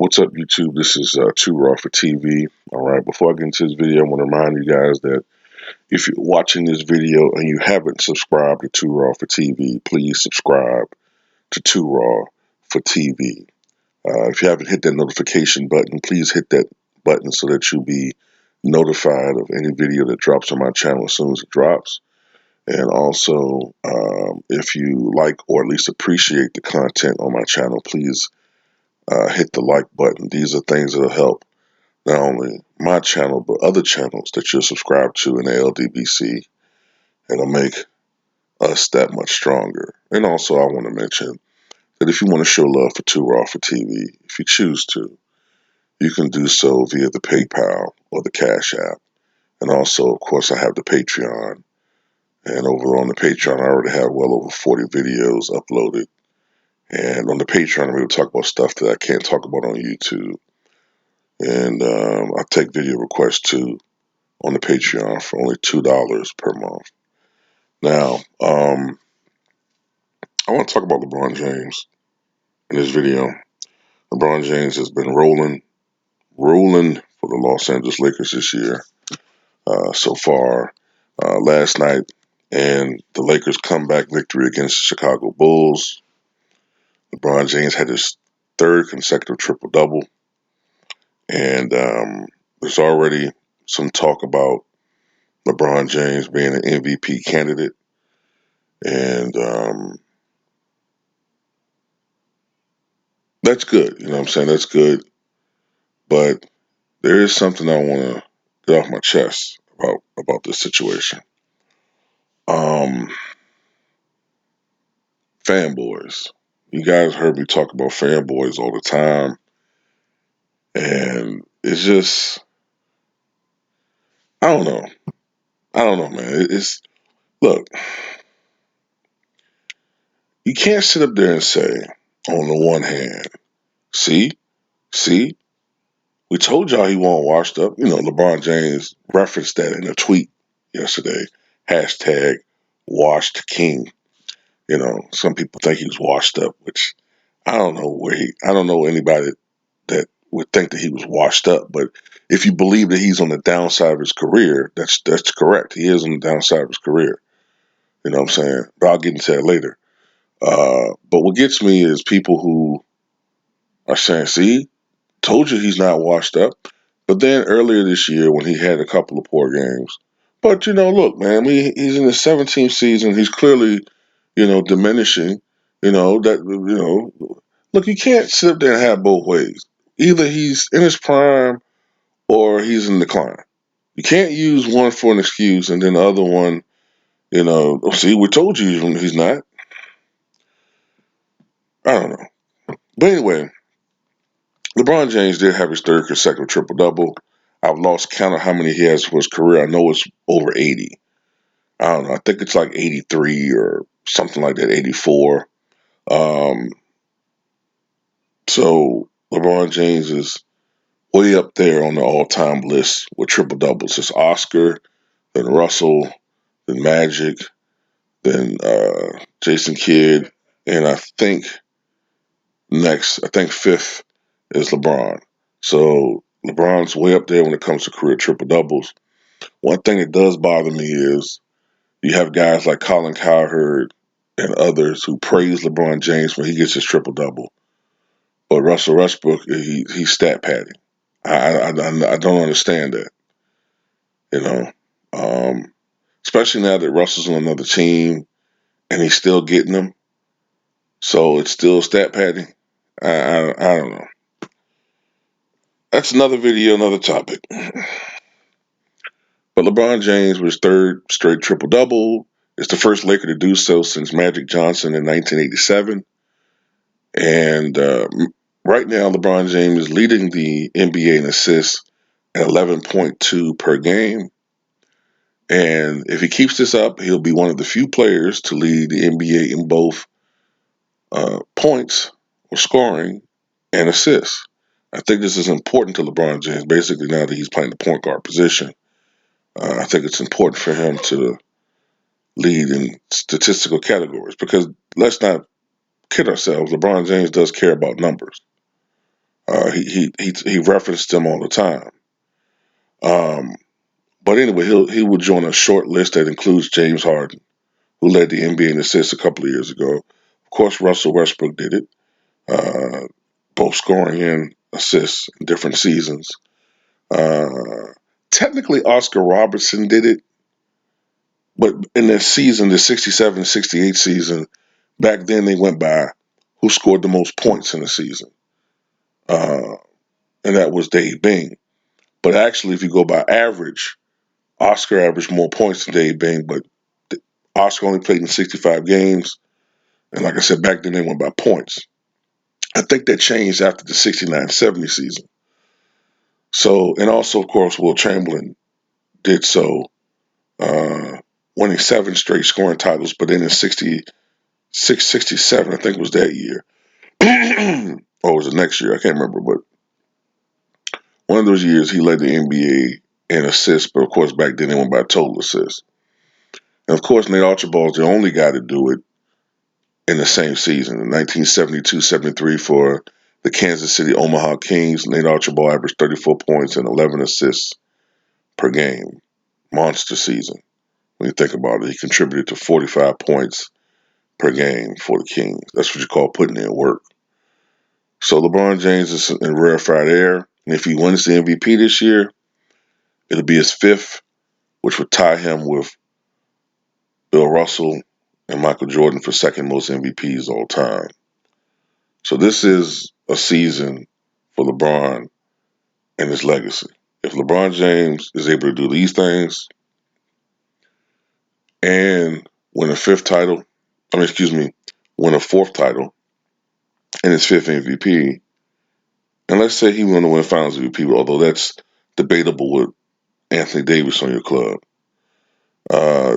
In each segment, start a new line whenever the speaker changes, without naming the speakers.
What's up, YouTube? This is Too Raw for TV. All right, before I get into this video, I want to remind you guys that if you're watching this video and you haven't subscribed to Too Raw for TV, please subscribe to Too Raw for TV. If you haven't hit that notification button, please hit that button so that you'll be notified of any video that drops on my channel as soon as it drops. And also, if you like or at least appreciate the content on my channel, please hit the like button. These are things that'll help not only my channel, but other channels that you're subscribed to in the LDBC. It'll make us that much stronger. And also, I want to mention that if you want to show love for Too Raw for TV, if you choose to, you can do so via the PayPal or the Cash App. And also, of course, I have the Patreon. And over on the Patreon, I already have well over 40 videos uploaded. And on the Patreon, I'm going to talk about stuff that I can't talk about on YouTube. And I take video requests too on the Patreon for only $2 per month. Now, I want to talk about LeBron James in this video. LeBron James has been rolling for the Los Angeles Lakers this year so far. Last night, and the Lakers' comeback victory against the Chicago Bulls. LeBron James had his third consecutive triple-double. And there's already some talk about LeBron James being an MVP candidate. And that's good. You know what I'm saying? That's good. But there is something I want to get off my chest about this situation. Fanboys. You guys heard me talk about fanboys all the time. And it's just, I don't know. I don't know, man. Look, you can't sit up there and say, on the one hand, see, we told y'all he wasn't washed up. You know, LeBron James referenced that in a tweet yesterday. Hashtag washed king. You know, some people think he was washed up, which I don't know I don't know anybody that would think that he was washed up. But if you believe that he's on the downside of his career, that's correct. He is on the downside of his career. You know what I'm saying? But I'll get into that later. But what gets me is people who are saying, see, told you he's not washed up. But then earlier this year, when he had a couple of poor games, but look, man, he's in his 17th season. He's clearly, diminishing. Look, you can't sit up there and have both ways. Either he's in his prime or he's in decline. You can't use one for an excuse and then the other one, see, we told you he's not. I don't know. But anyway, LeBron James did have his third consecutive triple-double. I've lost count of how many he has for his career. I know it's over 80. I don't know. I think it's like 83 or something like that, 84. Um, so LeBron James is way up there on the all-time list with triple-doubles. It's Oscar, then Russell, then Magic, then Jason Kidd, and I think fifth is LeBron. So LeBron's way up there when it comes to career triple-doubles. One thing that does bother me is you have guys like Colin Cowherd and others who praise LeBron James when he gets his triple-double. But Russell Westbrook, he's stat padding. I don't understand that, you know. Especially now that Russell's on another team and he's still getting them. So it's still stat padding. I don't know. That's another video, another topic. But LeBron James was third straight triple-double. It's the first Laker to do so since Magic Johnson in 1987. And right now, LeBron James is leading the NBA in assists at 11.2 per game. And if he keeps this up, he'll be one of the few players to lead the NBA in both points or scoring and assists. I think this is important to LeBron James, basically now that he's playing the point guard position. I think it's important for him to lead in statistical categories because let's not kid ourselves. LeBron James does care about numbers. He referenced them all the time. Um, but anyway, he will join a short list that includes James Harden, who led the NBA in assists a couple of years ago. Of course, Russell Westbrook did it, uh, both scoring and assists in different seasons. Uh, Technically, Oscar Robertson did it, but in their season, the 67-68 season, back then they went by who scored the most points in the season, uh, and that was Dave Bing. But actually, if you go by average, Oscar averaged more points than Dave Bing, but Oscar only played in 65 games. And like I said, back then they went by points. I think that changed after the 69-70 season. So, and also, of course, Will Chamberlain did so, uh, winning 7 straight scoring titles, but then in 66, 67, I think it was that year. Or was it next year? I can't remember. But one of those years, he led the NBA in assists, but of course, back then they went by total assists. And of course, Nate Archibald is the only guy to do it in the same season. In 1972-73 for the Kansas City Omaha Kings, Nate Archibald averaged 34 points and 11 assists per game. Monster season. When you think about it, he contributed to 45 points per game for the Kings. That's what you call putting in work. So LeBron James is in rarefied air. And if he wins the MVP this year, it'll be his fifth, which would tie him with Bill Russell and Michael Jordan for second most MVPs all time. So this is a season for LeBron and his legacy. If LeBron James is able to do these things and win a fifth title, win a fourth title and his fifth MVP, and let's say he want to win Finals MVP, although that's debatable with Anthony Davis on your club,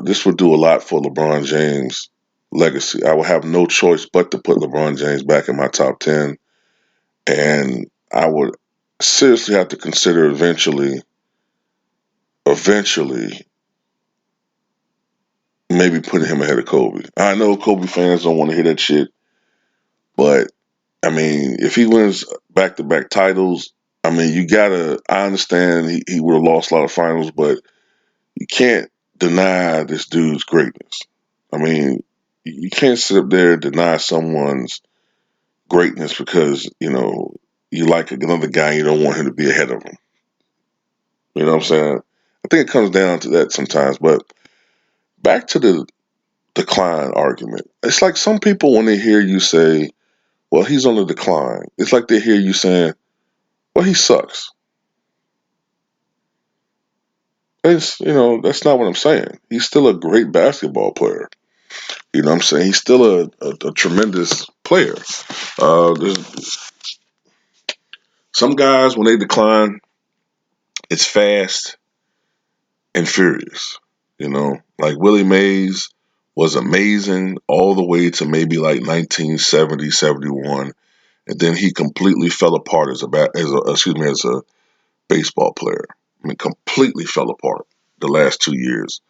this would do a lot for LeBron James' legacy. I would have no choice but to put LeBron James back in my top 10, and I would seriously have to consider eventually, maybe putting him ahead of Kobe. I know Kobe fans don't want to hear that shit, but I mean, if he wins back to back titles, I mean, you gotta. I understand he would have lost a lot of finals, but you can't deny this dude's greatness. I mean, you can't sit up there and deny someone's greatness because you like another guy and you don't want him to be ahead of him. You know what I'm saying? I think it comes down to that sometimes. But back to the decline argument. It's like some people when they hear you say, "Well, he's on the decline," it's like they hear you saying, "Well, he sucks." That's not what I'm saying. He's still a great basketball player. You know what I'm saying? He's still a tremendous player. There's some guys when they decline, it's fast and furious. Like Willie Mays was amazing all the way to maybe like 1970, 71, and then he completely fell apart as a baseball player. I mean, completely fell apart the last 2 years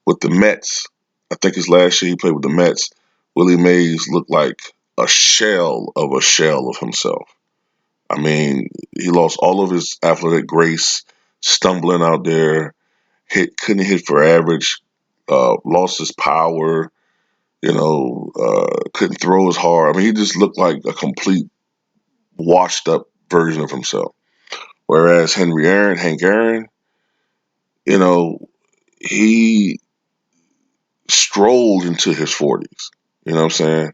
with the Mets. I think his last year he played with the Mets. Willie Mays looked like a shell of himself. I mean, he lost all of his athletic grace, stumbling out there, couldn't hit for average, lost his power, couldn't throw as hard. I mean, he just looked like a complete washed up version of himself. Whereas Hank Aaron, you know, he strolled into his 40s. You know what I'm saying?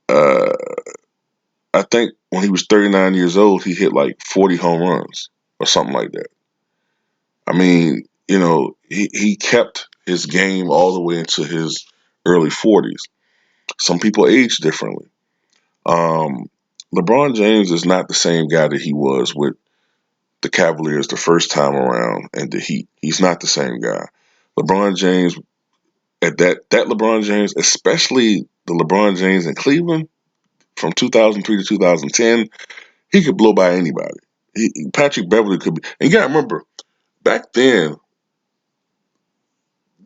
Uh, I think when he was 39 years old, he hit like 40 home runs or something like that. I mean, he kept his game all the way into his early 40s. Some people age differently. Um, LeBron James is not the same guy that he was with the Cavaliers the first time around and the Heat. He's not the same guy. LeBron James at that LeBron James, especially the LeBron James in Cleveland from 2003 to 2010, he could blow by anybody. Patrick Beverly could be. And you got to remember, back then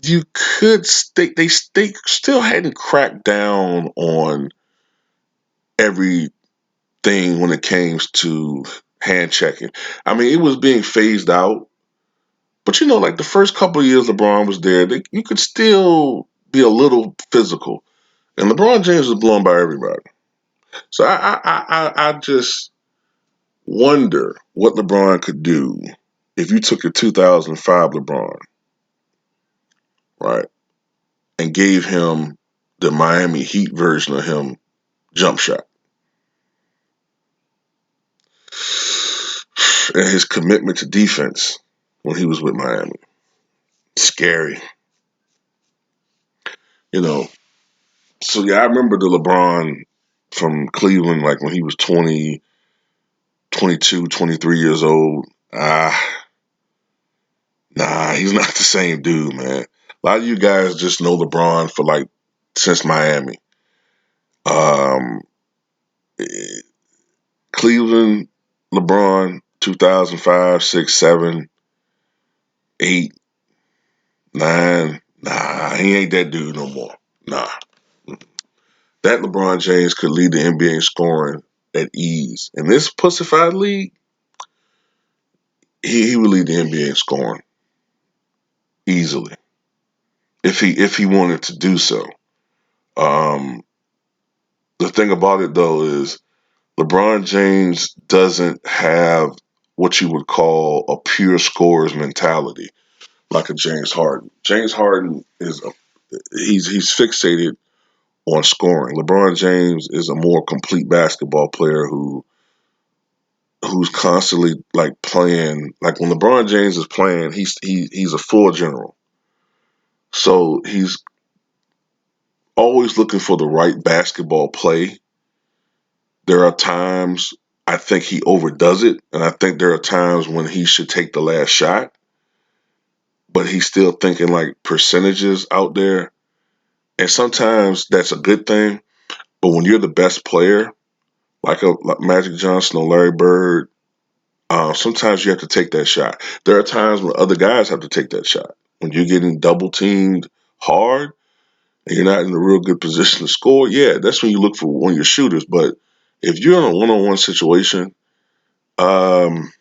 you could they still hadn't cracked down on every thing when it came to hand checking. I mean, it was being phased out, but like the first couple of years LeBron was there, you could still be a little physical, and LeBron James was blown by everybody. So I just wonder what LeBron could do if you took your 2005 LeBron, right, and gave him the Miami Heat version of him jump shot and his commitment to defense when he was with Miami. Scary, you know. So yeah, I remember the LeBron from Cleveland, like when he was 20, 22, 23 years old. Nah, he's not the same dude, man. A lot of you guys just know LeBron for like since Miami. Um, eh, Cleveland, LeBron, 2005, 6, 7, 8, 9. Nah, he ain't that dude no more. Nah. That LeBron James could lead the NBA in scoring at ease. In this pussified league, he would lead the NBA in scoring easily if he wanted to do so. Um, the thing about it though is LeBron James doesn't have what you would call a pure scorer's mentality like a James Harden. James Harden he's fixated on scoring. LeBron James is a more complete basketball player who's constantly like playing. Like when LeBron James is playing, he's a full general. So he's always looking for the right basketball play. There are times I think he overdoes it, and I think there are times when he should take the last shot, but he's still thinking like percentages out there. And sometimes that's a good thing, but when you're the best player, like Magic Johnson or Larry Bird, sometimes you have to take that shot. There are times when other guys have to take that shot. When you're getting double teamed hard and you're not in a real good position to score, yeah, that's when you look for one of your shooters. But if you're in a one-on-one situation, um,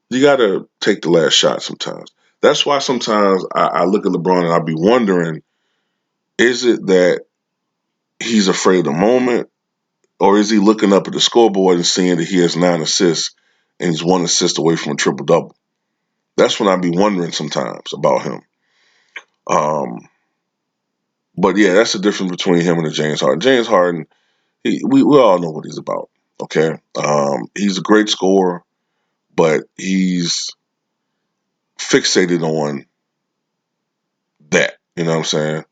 you got to take the last shot sometimes. That's why sometimes I look at LeBron and I'll be wondering, is it that he's afraid of the moment, or is he looking up at the scoreboard and seeing that he has 9 assists and he's 1 assist away from a triple double? That's when I be wondering sometimes about him. Um, but yeah, that's the difference between him and the James Harden. James Harden, we all know what he's about. Okay, he's a great scorer, but he's fixated on that. You know what I'm saying?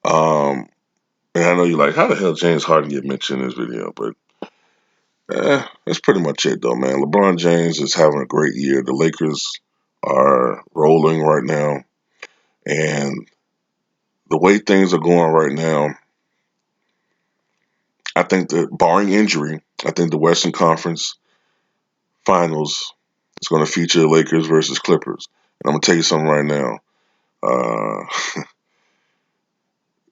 And I know you're like, how the hell James Harden get mentioned in this video? But that's pretty much it, though, man. LeBron James is having a great year. The Lakers are rolling right now, and the way things are going right now, I think that barring injury, I think the Western Conference Finals is going to feature the Lakers versus Clippers. And I'm gonna tell you something right now.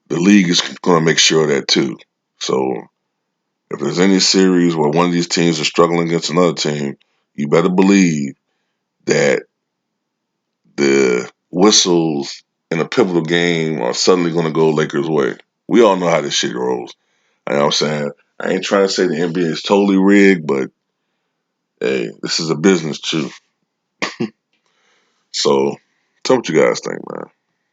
The league is going to make sure of that too. So if there's any series where one of these teams is struggling against another team, you better believe that the whistles in a pivotal game are suddenly going to go Lakers' way. We all know how this shit rolls. You know what I'm saying? I ain't trying to say the NBA is totally rigged, but hey, this is a business too. So tell me what you guys think, man.